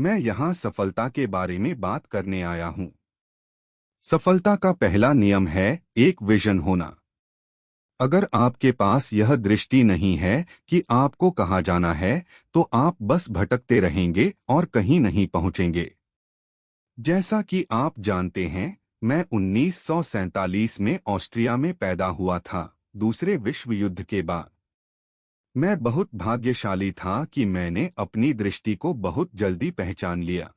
मैं यहाँ सफलता के बारे में बात करने आया हूँ। सफलता का पहला नियम है एक विजन होना। अगर आपके पास यह दृष्टि नहीं है कि आपको कहाँ जाना है, तो आप बस भटकते रहेंगे और कहीं नहीं पहुँचेंगे। जैसा कि आप जानते हैं, मैं 1947 में ऑस्ट्रिया में पैदा हुआ था, दूसरे विश्व युद्ध के बाद। मैं बहुत भाग्यशाली था कि मैंने अपनी दृष्टि को बहुत जल्दी पहचान लिया।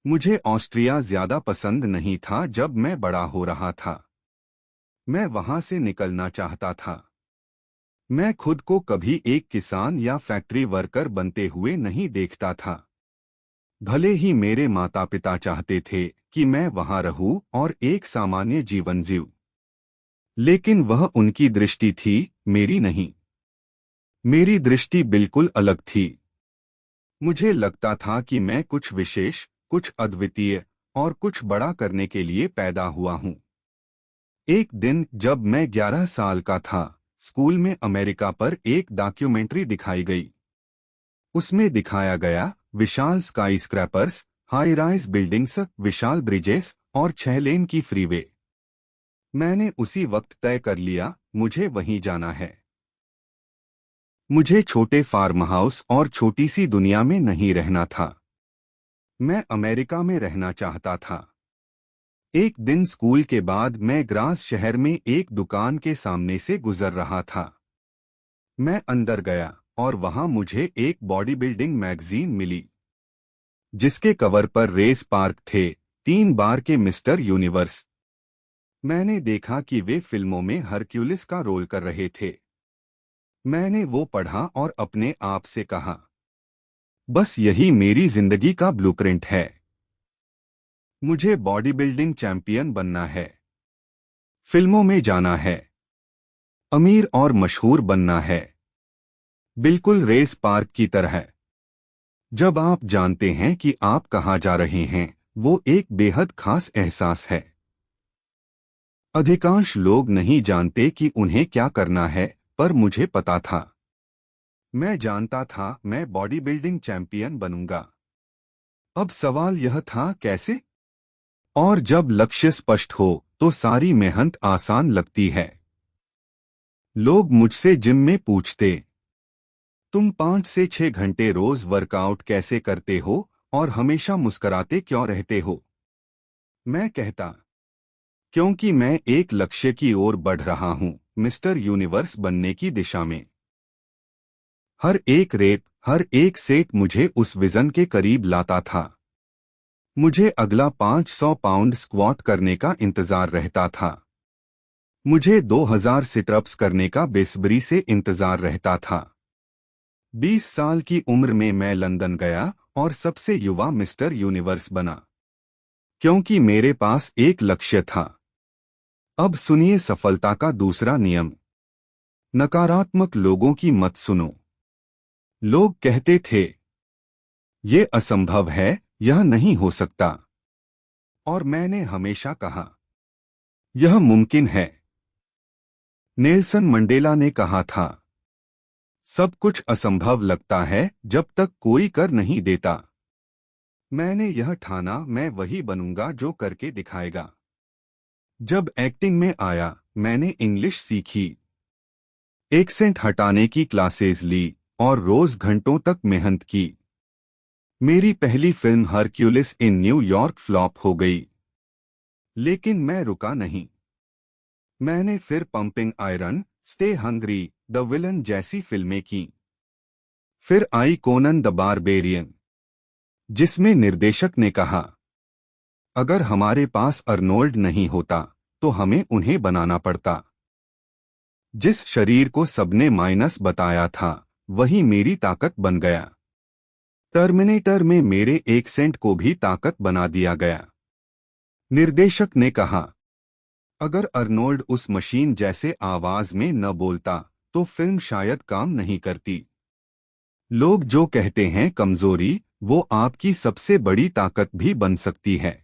मुझे ऑस्ट्रिया ज्यादा पसंद नहीं था जब मैं बड़ा हो रहा था। मैं वहां से निकलना चाहता था। मैं खुद को कभी एक किसान या फैक्ट्री वर्कर बनते हुए नहीं देखता था। भले ही मेरे माता पिता चाहते थे कि मैं वहां रहूं और एक सामान्य जीवन जीऊं, लेकिन वह उनकी दृष्टि थी, मेरी नहीं। मेरी दृष्टि बिल्कुल अलग थी। मुझे लगता था कि मैं कुछ विशेष, कुछ अद्वितीय और कुछ बड़ा करने के लिए पैदा हुआ हूं। एक दिन जब मैं 11 साल का था, स्कूल में अमेरिका पर एक डॉक्यूमेंट्री दिखाई गई। उसमें दिखाया गया विशाल skyscrapers, high rise buildings, विशाल ब्रिजेस और 6 लेन की फ्रीवे। मैंने उसी वक्त तय कर लिया, मुझे वहीं जाना है। मुझे छोटे फार्म हाउस और छोटी सी दुनिया में नहीं रहना था। मैं अमेरिका में रहना चाहता था। एक दिन स्कूल के बाद मैं ग्रास शहर में एक दुकान के सामने से गुजर रहा था। मैं अंदर गया और वहां मुझे एक बॉडी बिल्डिंग मैगजीन मिली, जिसके कवर पर रेस पार्क थे, 3 बार के मिस्टर यूनिवर्स। मैंने देखा कि वे फिल्मों में हरक्यूलिस का रोल कर रहे थे। मैंने वो पढ़ा और अपने आप से कहा, बस यही मेरी जिंदगी का ब्लूप्रिंट है। मुझे बॉडी बिल्डिंग चैंपियन बनना है, फिल्मों में जाना है, अमीर और मशहूर बनना है, बिल्कुल रेस पार्क की तरह। जब आप जानते हैं कि आप कहाँ जा रहे हैं, वो एक बेहद खास एहसास है। अधिकांश लोग नहीं जानते कि उन्हें क्या करना है, पर मुझे पता था। मैं जानता था मैं बॉडी बिल्डिंग चैंपियन बनूंगा। अब सवाल यह था कैसे? और जब लक्ष्य स्पष्ट हो तो सारी मेहनत आसान लगती है। लोग मुझसे जिम में पूछते, तुम 5 से 6 घंटे रोज वर्कआउट कैसे करते हो और हमेशा मुस्कुराते क्यों रहते हो? मैं कहता, क्योंकि मैं एक लक्ष्य की ओर बढ़ रहा हूं, मिस्टर यूनिवर्स बनने की दिशा में। हर एक रेप, हर एक सेट मुझे उस विजन के करीब लाता था। मुझे अगला 500 पाउंड स्क्वाट करने का इंतजार रहता था। मुझे 2000 सिटअप्स करने का बेसब्री से इंतजार रहता था। 20 साल की उम्र में मैं लंदन गया और सबसे युवा मिस्टर यूनिवर्स बना, क्योंकि मेरे पास एक लक्ष्य था। अब सुनिए सफलता का दूसरा नियम। नकारात्मक लोगों की मत सुनो। लोग कहते थे, ये असंभव है, यह नहीं हो सकता। और मैंने हमेशा कहा, यह मुमकिन है। नेल्सन मंडेला ने कहा था, सब कुछ असंभव लगता है जब तक कोई कर नहीं देता। मैंने यह ठाना, मैं वही बनूंगा जो करके दिखाएगा। जब एक्टिंग में आया, मैंने इंग्लिश सीखी, एक्सेंट हटाने की क्लासेस ली और रोज घंटों तक मेहनत की। मेरी पहली film Hercules in New York flop हो गई, लेकिन मैं रुका नहीं। मैंने फिर pumping iron, stay hungry, the villain जैसी फिल्में की। फिर आई कोनन द बारबेरियन, जिसमें निर्देशक ने कहा, अगर हमारे पास अर्नोल्ड नहीं होता तो हमें उन्हें बनाना पड़ता। जिस शरीर को सबने माइनस बताया था, वही मेरी ताकत बन गया। टर्मिनेटर में मेरे एक्सेंट को भी ताकत बना दिया गया। निर्देशक ने कहा, अगर अर्नोल्ड उस मशीन जैसे आवाज में न बोलता तो फिल्म शायद काम नहीं करती। लोग जो कहते हैं कमजोरी, वो आपकी सबसे बड़ी ताकत भी बन सकती है,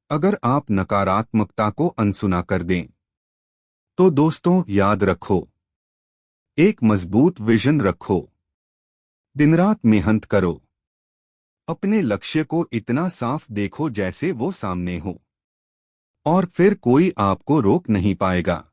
अगर आप नकारात्मकता को अनसुना कर दें। तो दोस्तों, याद रखो, एक मजबूत विजन रखो, दिन रात मेहनत करो, अपने लक्ष्य को इतना साफ देखो जैसे वो सामने हो, और फिर कोई आपको रोक नहीं पाएगा।